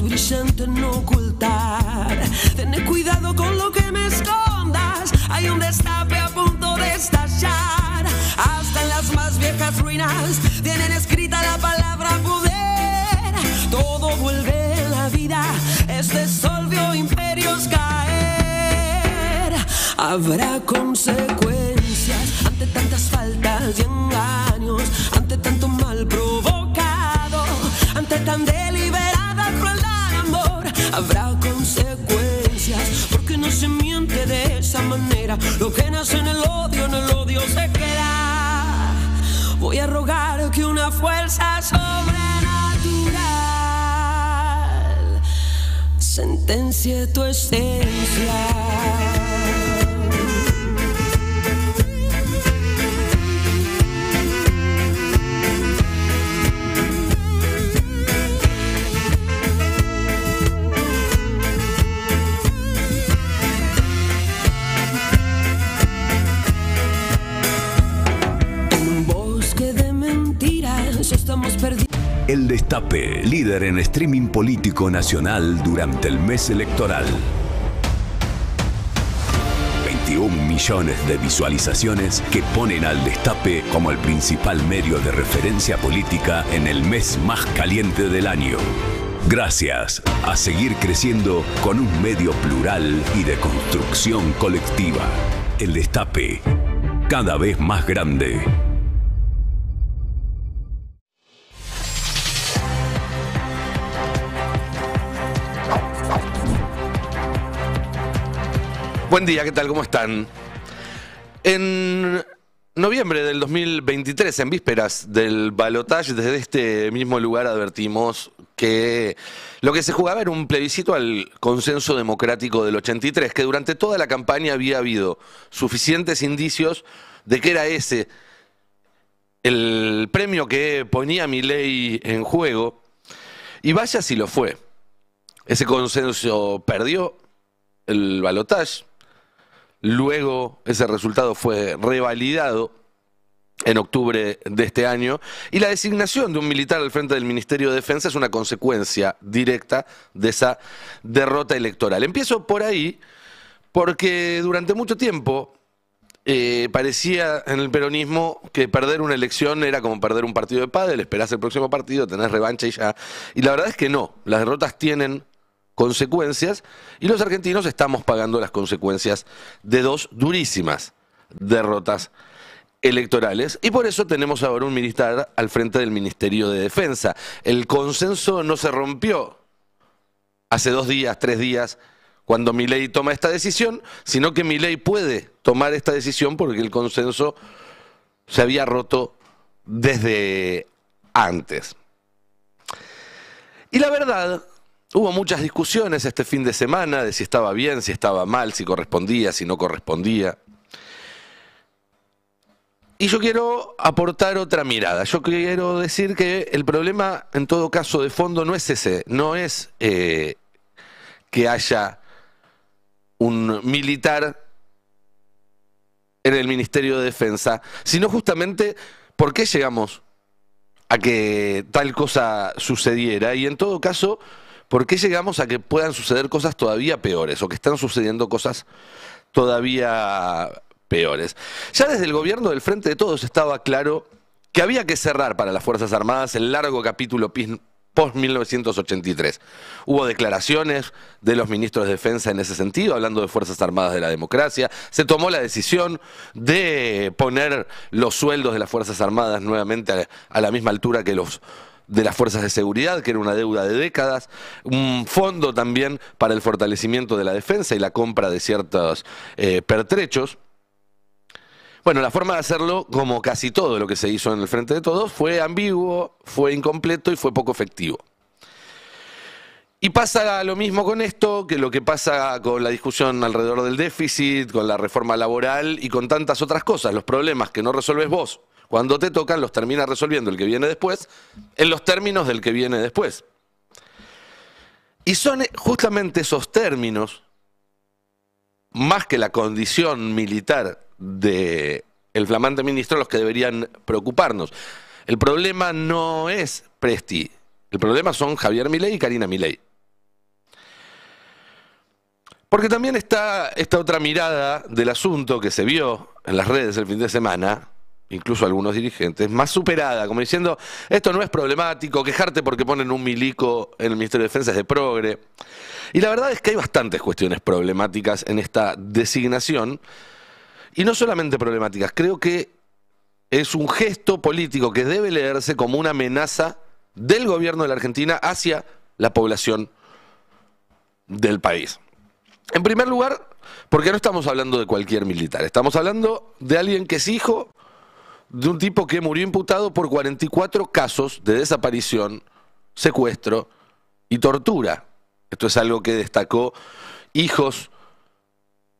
brillante no ocultar. Ten cuidado con lo que me escondas, hay un destape a punto de estallar. Hasta en las más viejas ruinas tienen escrita la palabra poder. Todo vuelve en la vida, este sol vio imperios caer. Habrá consecuencias ante tantas faltas y engaños, ante tanto mal provocado, ante tan deliberada crueldad, amor. Habrá consecuencias porque no se miente de esa manera. Lo que nace en el odio se queda. Voy a rogar que una fuerza sobrenatural sentencie tu esencia. Estamos perdidos. El Destape, líder en streaming político nacional durante el mes electoral. 21 millones de visualizaciones que ponen al Destape como el principal medio de referencia política en el mes más caliente del año. Gracias a seguir creciendo con un medio plural y de construcción colectiva. El Destape, cada vez más grande. Buen día, ¿qué tal? ¿Cómo están? En noviembre del 2023, en vísperas del balotaje, desde este mismo lugar advertimos que lo que se jugaba era un plebiscito al consenso democrático del 83, que durante toda la campaña había habido suficientes indicios de que era ese el premio que ponía Milei en juego, y vaya si lo fue. Ese consenso perdió el balotaje. Luego ese resultado fue revalidado en octubre de este año y la designación de un militar al frente del Ministerio de Defensa es una consecuencia directa de esa derrota electoral. Empiezo por ahí porque durante mucho tiempo parecía en el peronismo que perder una elección era como perder un partido de pádel, esperás el próximo partido, tenés revancha y ya. Y la verdad es que no, las derrotas tienen consecuencias y los argentinos estamos pagando las consecuencias de dos durísimas derrotas electorales y por eso tenemos ahora un militar al frente del Ministerio de Defensa. El consenso no se rompió hace 2 días, 3 días cuando Milei toma esta decisión, sino que Milei puede tomar esta decisión porque el consenso se había roto desde antes. Y la verdad, hubo muchas discusiones este fin de semana de si estaba bien, si estaba mal, si correspondía, si no correspondía. Y yo quiero aportar otra mirada. Yo quiero decir que el problema, en todo caso, de fondo no es ese. No es que haya un militar en el Ministerio de Defensa, sino justamente por qué llegamos a que tal cosa sucediera. Y en todo caso, ¿por qué llegamos a que puedan suceder cosas todavía peores o que están sucediendo cosas todavía peores? Ya desde el gobierno del Frente de Todos estaba claro que había que cerrar para las Fuerzas Armadas el largo capítulo post-1983. Hubo declaraciones de los ministros de Defensa en ese sentido, hablando de Fuerzas Armadas de la democracia. Se tomó la decisión de poner los sueldos de las Fuerzas Armadas nuevamente a la misma altura que los de las fuerzas de seguridad, que era una deuda de décadas, un fondo también para el fortalecimiento de la defensa y la compra de ciertos pertrechos. Bueno, la forma de hacerlo, como casi todo lo que se hizo en el Frente de Todos, fue ambiguo, fue incompleto y fue poco efectivo. Y pasa lo mismo con esto que lo que pasa con la discusión alrededor del déficit, con la reforma laboral y con tantas otras cosas. Los problemas que no resuelves vos cuando te tocan los termina resolviendo el que viene después en los términos del que viene después. Y son justamente esos términos, más que la condición militar del flamante ministro, los que deberían preocuparnos. El problema no es Presti, el problema son Javier Milei y Karina Milei. Porque también está esta otra mirada del asunto que se vio en las redes el fin de semana, incluso algunos dirigentes, más superada, como diciendo, esto no es problemático, quejarte porque ponen un milico en el Ministerio de Defensa es de progre. Y la verdad es que hay bastantes cuestiones problemáticas en esta designación, y no solamente problemáticas, creo que es un gesto político que debe leerse como una amenaza del gobierno de la Argentina hacia la población del país. En primer lugar, porque no estamos hablando de cualquier militar, estamos hablando de alguien que es hijo de un tipo que murió imputado por 44 casos de desaparición, secuestro y tortura. Esto es algo que destacó Hijos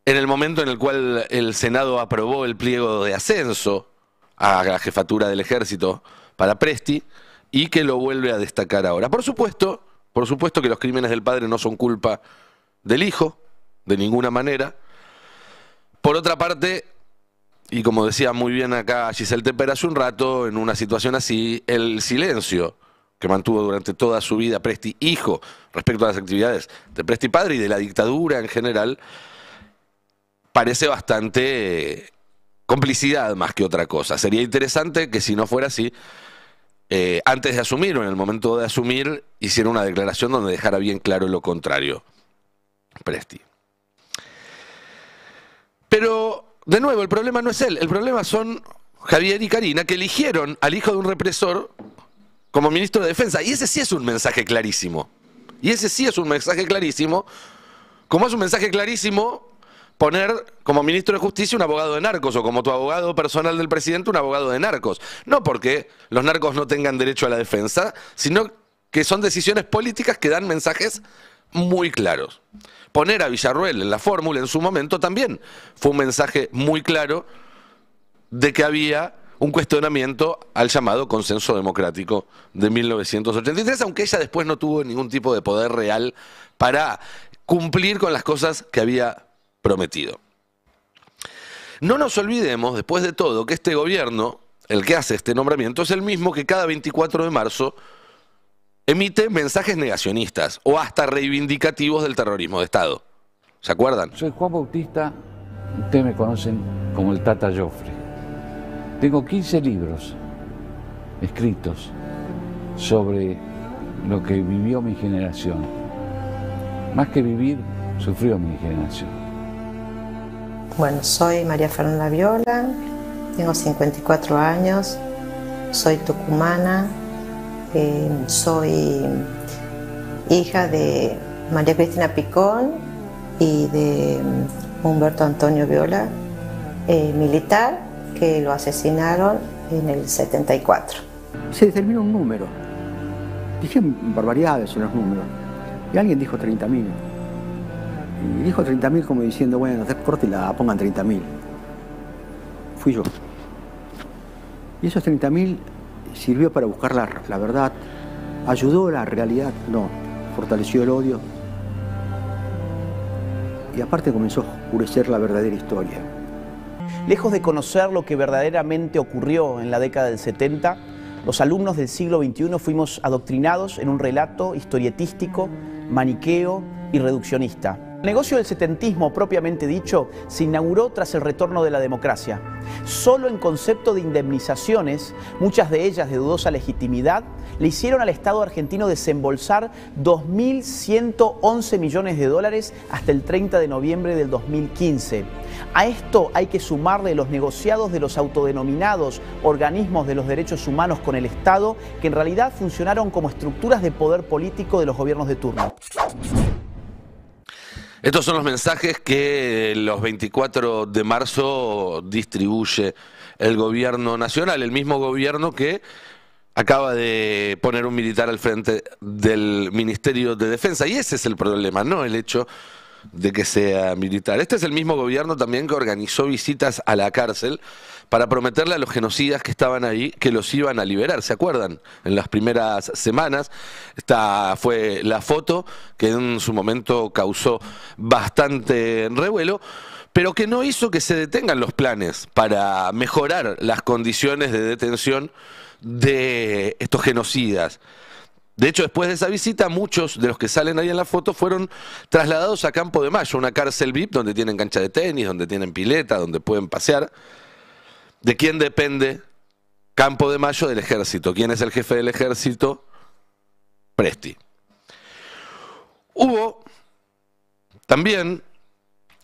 en el momento en el cual el Senado aprobó el pliego de ascenso a la jefatura del ejército para Presti y que lo vuelve a destacar ahora. Por supuesto que los crímenes del padre no son culpa del hijo, de ninguna manera. Por otra parte, y como decía muy bien acá Giselle Tepper hace un rato, en una situación así, el silencio que mantuvo durante toda su vida Presti hijo respecto a las actividades de Presti padre y de la dictadura en general, parece bastante complicidad más que otra cosa. Sería interesante que si no fuera así, antes de asumir o en el momento de asumir, hiciera una declaración donde dejara bien claro lo contrario Presti. Pero, de nuevo, el problema no es él, el problema son Javier y Karina, que eligieron al hijo de un represor como ministro de Defensa. Y ese sí es un mensaje clarísimo. Y ese sí es un mensaje clarísimo, como es un mensaje clarísimo poner como ministro de Justicia un abogado de narcos, o como tu abogado personal del presidente un abogado de narcos. No porque los narcos no tengan derecho a la defensa, sino que son decisiones políticas que dan mensajes muy claros. Poner a Villarruel en la fórmula en su momento también fue un mensaje muy claro de que había un cuestionamiento al llamado consenso democrático de 1983, aunque ella después no tuvo ningún tipo de poder real para cumplir con las cosas que había prometido. No nos olvidemos, después de todo, que este gobierno, el que hace este nombramiento, es el mismo que cada 24 de marzo emite mensajes negacionistas o hasta reivindicativos del terrorismo de Estado. ¿Se acuerdan? Soy Juan Bautista, ustedes me conocen como el Tata Joffre. Tengo 15 libros escritos sobre lo que vivió mi generación. Más que vivir, sufrió mi generación. Bueno, soy María Fernanda Viola, tengo 54 años, soy tucumana, soy hija de María Cristina Picón y de Humberto Antonio Viola, militar, que lo asesinaron en el 74. Se determinó un número. Dije barbaridades en los números. Y alguien dijo 30.000. Y dijo 30.000 como diciendo, bueno, corte y la pongan 30.000. Fui yo. Y esos 30.000 sirvió para buscar la verdad. ¿Ayudó la realidad? No. Fortaleció el odio. Y aparte comenzó a oscurecer la verdadera historia. Lejos de conocer lo que verdaderamente ocurrió en la década del 70, los alumnos del siglo XXI fuimos adoctrinados en un relato historietístico, maniqueo y reduccionista. El negocio del setentismo, propiamente dicho, se inauguró tras el retorno de la democracia. Solo en concepto de indemnizaciones, muchas de ellas de dudosa legitimidad, le hicieron al Estado argentino desembolsar 2.111 millones de dólares hasta el 30 de noviembre del 2015. A esto hay que sumarle los negociados de los autodenominados organismos de los derechos humanos con el Estado, que en realidad funcionaron como estructuras de poder político de los gobiernos de turno. Estos son los mensajes que los 24 de marzo distribuye el gobierno nacional, el mismo gobierno que acaba de poner un militar al frente del Ministerio de Defensa. Y ese es el problema, no el hecho de que sea militar. Este es el mismo gobierno también que organizó visitas a la cárcel para prometerle a los genocidas que estaban ahí que los iban a liberar. ¿Se acuerdan? En las primeras semanas, esta fue la foto que en su momento causó bastante revuelo, pero que no hizo que se detengan los planes para mejorar las condiciones de detención de estos genocidas. De hecho, después de esa visita, muchos de los que salen ahí en la foto fueron trasladados a Campo de Mayo, una cárcel VIP donde tienen cancha de tenis, donde tienen pileta, donde pueden pasear. ¿De quién depende Campo de Mayo? Del ejército. ¿Quién es el jefe del ejército? Presti. Hubo también,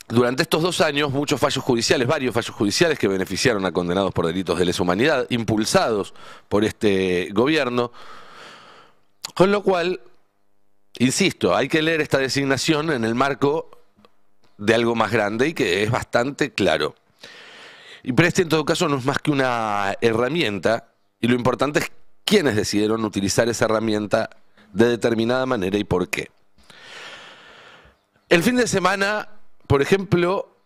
durante estos 2 años, muchos fallos judiciales, varios fallos judiciales que beneficiaron a condenados por delitos de lesa humanidad, impulsados por este gobierno. Con lo cual, insisto, hay que leer esta designación en el marco de algo más grande y que es bastante claro. Y Presti en todo caso no es más que una herramienta, y lo importante es quiénes decidieron utilizar esa herramienta de determinada manera y por qué. El fin de semana, por ejemplo,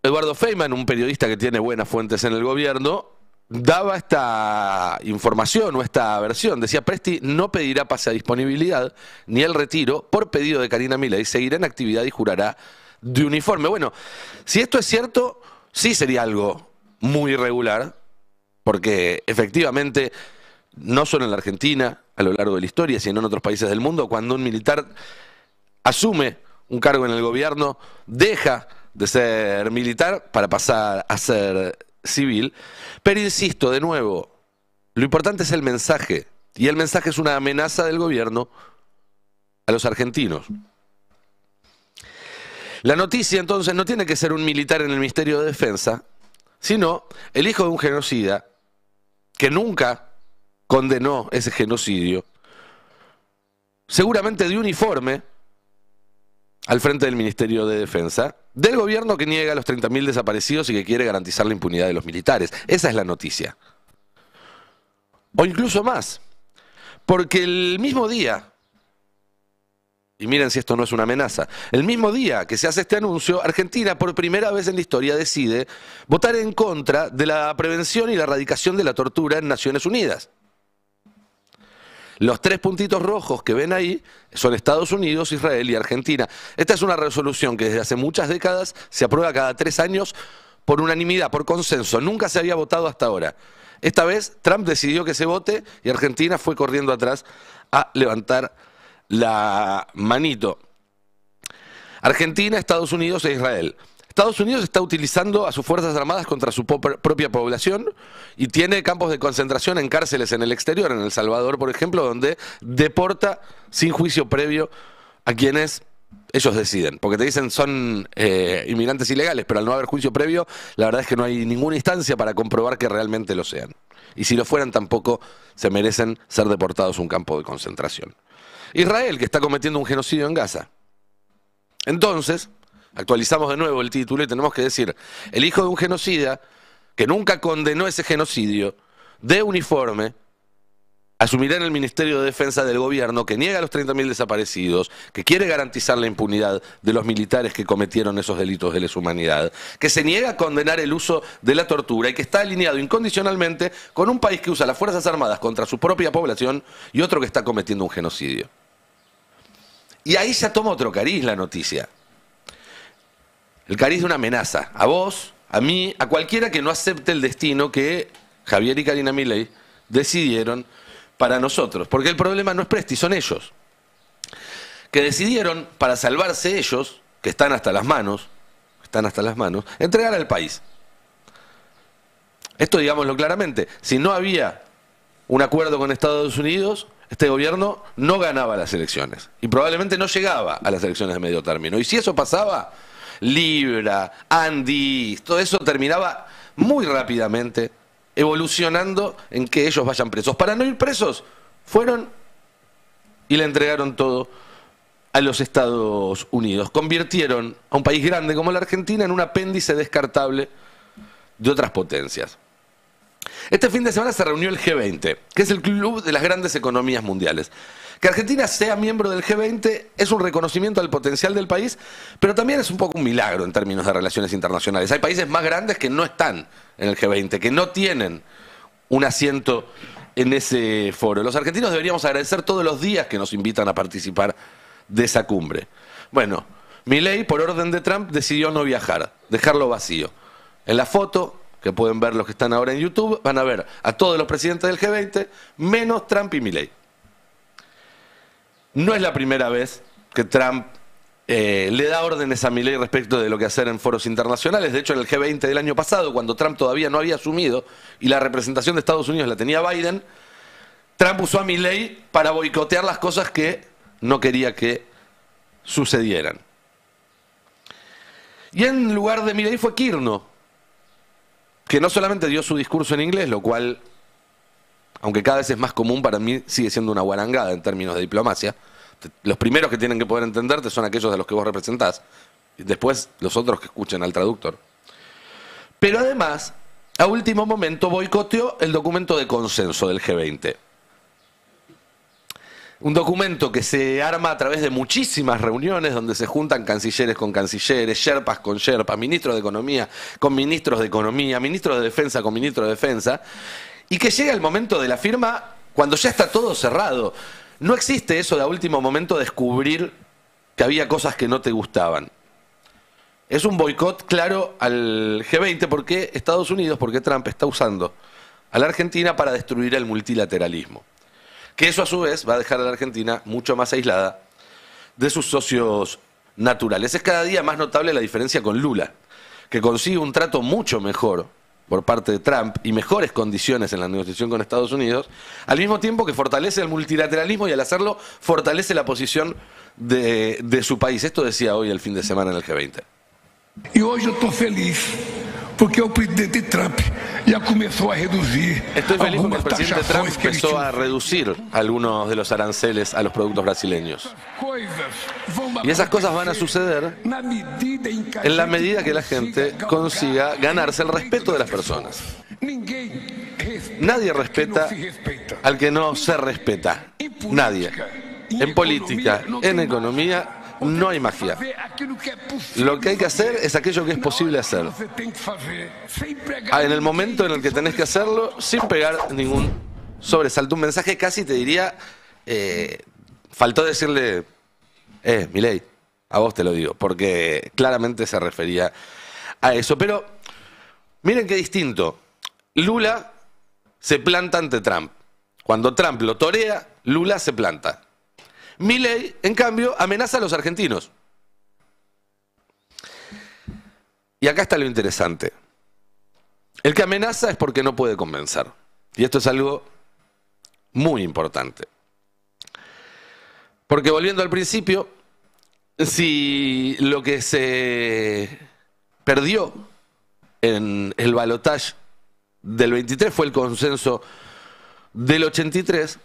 Eduardo Feynman, un periodista que tiene buenas fuentes en el gobierno, daba esta información o esta versión. Decía: Presti no pedirá pase a disponibilidad ni el retiro por pedido de Karina Milei, seguirá en actividad y jurará de uniforme. Bueno, si esto es cierto, sí sería algo muy irregular, porque efectivamente, no solo en la Argentina, a lo largo de la historia, sino en otros países del mundo, cuando un militar asume un cargo en el gobierno, deja de ser militar para pasar a ser civil. Pero insisto, de nuevo, lo importante es el mensaje, y el mensaje es una amenaza del gobierno a los argentinos. La noticia entonces no tiene que ser un militar en el Ministerio de Defensa, sino el hijo de un genocida que nunca condenó ese genocidio, seguramente de uniforme, al frente del Ministerio de Defensa, del gobierno que niega a los 30.000 desaparecidos y que quiere garantizar la impunidad de los militares. Esa es la noticia. O incluso más, porque el mismo día, y miren si esto no es una amenaza, el mismo día que se hace este anuncio, Argentina por primera vez en la historia decide votar en contra de la prevención y la erradicación de la tortura en Naciones Unidas. Los 3 puntitos rojos que ven ahí son Estados Unidos, Israel y Argentina. Esta es una resolución que desde hace muchas décadas se aprueba cada 3 años por unanimidad, por consenso. Nunca se había votado hasta ahora. Esta vez Trump decidió que se vote y Argentina fue corriendo atrás a levantar la manito. Argentina, Estados Unidos e Israel. Estados Unidos está utilizando a sus Fuerzas Armadas contra su propia población y tiene campos de concentración en cárceles en el exterior, en El Salvador, por ejemplo, donde deporta sin juicio previo a quienes ellos deciden. Porque te dicen son inmigrantes ilegales, pero al no haber juicio previo, la verdad es que no hay ninguna instancia para comprobar que realmente lo sean. Y si lo fueran, tampoco se merecen ser deportados a un campo de concentración. Israel, que está cometiendo un genocidio en Gaza. Entonces, actualizamos de nuevo el título y tenemos que decir: el hijo de un genocida que nunca condenó ese genocidio, de uniforme, asumirá en el Ministerio de Defensa del gobierno que niega a los 30.000 desaparecidos, que quiere garantizar la impunidad de los militares que cometieron esos delitos de lesa humanidad, que se niega a condenar el uso de la tortura y que está alineado incondicionalmente con un país que usa las Fuerzas Armadas contra su propia población y otro que está cometiendo un genocidio. Y ahí ya toma otro cariz la noticia. El cariz de una amenaza. A vos, a mí, a cualquiera que no acepte el destino que Javier y Karina Milei decidieron para nosotros. Porque el problema no es Presti, son ellos. Que decidieron, para salvarse ellos, que están hasta las manos, entregar al país. Esto digámoslo claramente. Si no había un acuerdo con Estados Unidos, este gobierno no ganaba las elecciones. Y probablemente no llegaba a las elecciones de medio término. Y si eso pasaba, Libra, Andis, todo eso terminaba muy rápidamente evolucionando en que ellos vayan presos. Para no ir presos, fueron y le entregaron todo a los Estados Unidos. Convirtieron a un país grande como la Argentina en un apéndice descartable de otras potencias. Este fin de semana se reunió el G20, que es el club de las grandes economías mundiales. Que Argentina sea miembro del G20 es un reconocimiento al potencial del país, pero también es un poco un milagro en términos de relaciones internacionales. Hay países más grandes que no están en el G20, que no tienen un asiento en ese foro. Los argentinos deberíamos agradecer todos los días que nos invitan a participar de esa cumbre. Bueno, Milei, por orden de Trump, decidió no viajar, dejarlo vacío. En la foto, que pueden ver los que están ahora en YouTube, van a ver a todos los presidentes del G20, menos Trump y Milei. No es la primera vez que Trump le da órdenes a Milei respecto de lo que hacer en foros internacionales. De hecho, en el G20 del año pasado, cuando Trump todavía no había asumido y la representación de Estados Unidos la tenía Biden, Trump usó a Milei para boicotear las cosas que no quería que sucedieran. Y en lugar de Milei fue Kirchner, que no solamente dio su discurso en inglés, lo cual, aunque cada vez es más común, para mí sigue siendo una guarangada en términos de diplomacia. Los primeros que tienen que poder entenderte son aquellos de los que vos representás, y después los otros que escuchen al traductor. Pero además, a último momento boicoteó el documento de consenso del G20. Un documento que se arma a través de muchísimas reuniones donde se juntan cancilleres con cancilleres, sherpas con sherpas, ministros de Economía con ministros de Economía, ministros de Defensa con ministros de Defensa, y que llega el momento de la firma cuando ya está todo cerrado. No existe eso de a último momento descubrir que había cosas que no te gustaban. Es un boicot claro al G20 porque Estados Unidos, porque Trump está usando a la Argentina para destruir el multilateralismo. Que eso a su vez va a dejar a la Argentina mucho más aislada de sus socios naturales. Es cada día más notable la diferencia con Lula, que consigue un trato mucho mejor por parte de Trump y mejores condiciones en la negociación con Estados Unidos, al mismo tiempo que fortalece el multilateralismo y al hacerlo fortalece la posición de su país. Esto decía hoy el fin de semana en el G20. E hoje eu estou feliz porque o presidente Trump ya comenzó a reducir. Estoy feliz porque el algumas presidente Trump taxações que ele empezó tinha. a reducir algunos de los aranceles a los productos brasileños. Y esas cosas van a suceder en la medida que la gente consiga ganarse el respeto de las personas. Nadie respeta al que no se respeta. Nadie. En política, en economía, no hay magia. Lo que hay que hacer es aquello que es posible hacer. En el momento en el que tenés que hacerlo, sin pegar ningún sobresalto. Un mensaje casi, te diría, faltó decirle, Milei, a vos te lo digo, porque claramente se refería a eso. Pero miren qué distinto. Lula se planta ante Trump. Cuando Trump lo torea, Lula se planta. Milei, en cambio, amenaza a los argentinos. Y acá está lo interesante. El que amenaza es porque no puede convencer. Y esto es algo muy importante. Porque volviendo al principio, si lo que se perdió en el balotaje del 23 fue el consenso del 83,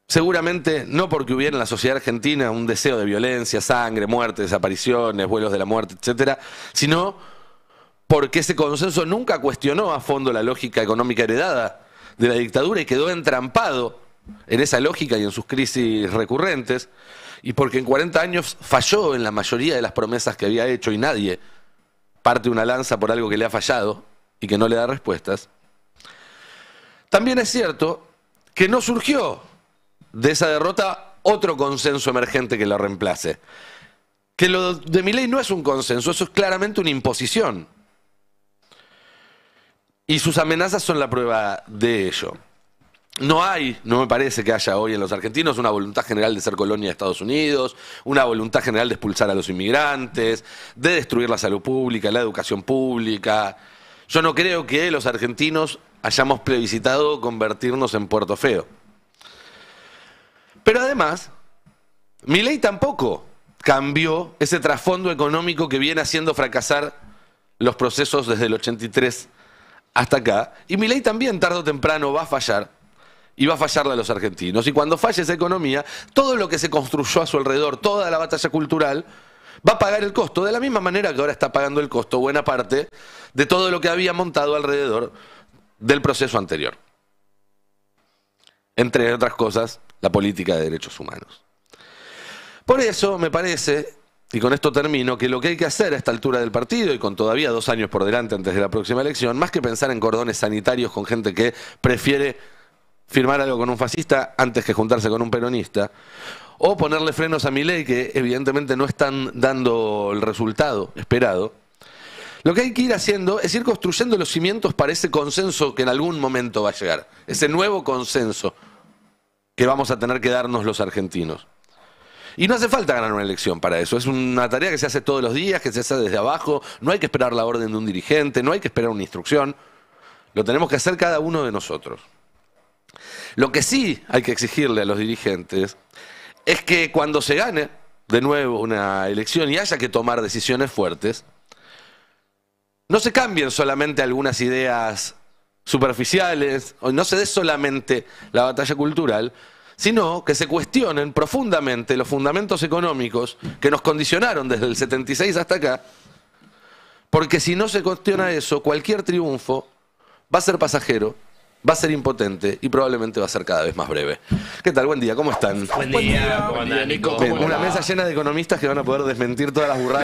seguramente no porque hubiera en la sociedad argentina un deseo de violencia, sangre, muerte, desapariciones, vuelos de la muerte, etcétera, sino porque ese consenso nunca cuestionó a fondo la lógica económica heredada de la dictadura y quedó entrampado en esa lógica y en sus crisis recurrentes, y porque en 40 años falló en la mayoría de las promesas que había hecho y nadie parte una lanza por algo que le ha fallado y que no le da respuestas. También es cierto que no surgió de esa derrota otro consenso emergente que lo reemplace. Que lo de Milei no es un consenso, eso es claramente una imposición. Y sus amenazas son la prueba de ello. No me parece que haya hoy en los argentinos una voluntad general de ser colonia de Estados Unidos, una voluntad general de expulsar a los inmigrantes, de destruir la salud pública, la educación pública. Yo no creo que los argentinos hayamos plebiscitado convertirnos en Puerto Feo. Pero además, Milei tampoco cambió ese trasfondo económico que viene haciendo fracasar los procesos desde el 83 hasta acá. Y Milei también, tarde o temprano, va a fallar. Y va a fallarle a los argentinos. Y cuando falle esa economía, todo lo que se construyó a su alrededor, toda la batalla cultural, va a pagar el costo. De la misma manera que ahora está pagando el costo buena parte de todo lo que había montado alrededor del proceso anterior. Entre otras cosas, la política de derechos humanos. Por eso me parece, y con esto termino, que lo que hay que hacer a esta altura del partido, y con todavía 2 años por delante antes de la próxima elección, más que pensar en cordones sanitarios con gente que prefiere firmar algo con un fascista antes que juntarse con un peronista, o ponerle frenos a Milei, que evidentemente no están dando el resultado esperado, lo que hay que ir haciendo es ir construyendo los cimientos para ese consenso que en algún momento va a llegar, ese nuevo consenso que vamos a tener que darnos los argentinos. Y no hace falta ganar una elección para eso. Es una tarea que se hace todos los días, que se hace desde abajo. No hay que esperar la orden de un dirigente, no hay que esperar una instrucción. Lo tenemos que hacer cada uno de nosotros. Lo que sí hay que exigirle a los dirigentes es que cuando se gane de nuevo una elección y haya que tomar decisiones fuertes, no se cambien solamente algunas ideas superficiales, o no se dé solamente la batalla cultural, sino que se cuestionen profundamente los fundamentos económicos que nos condicionaron desde el 76 hasta acá, porque si no se cuestiona eso, cualquier triunfo va a ser pasajero, va a ser impotente y probablemente va a ser cada vez más breve. ¿Qué tal? Buen día, ¿cómo están? Buen día, ¿cómo anda, Nico? Bien, una mesa llena de economistas que van a poder desmentir todas las burradas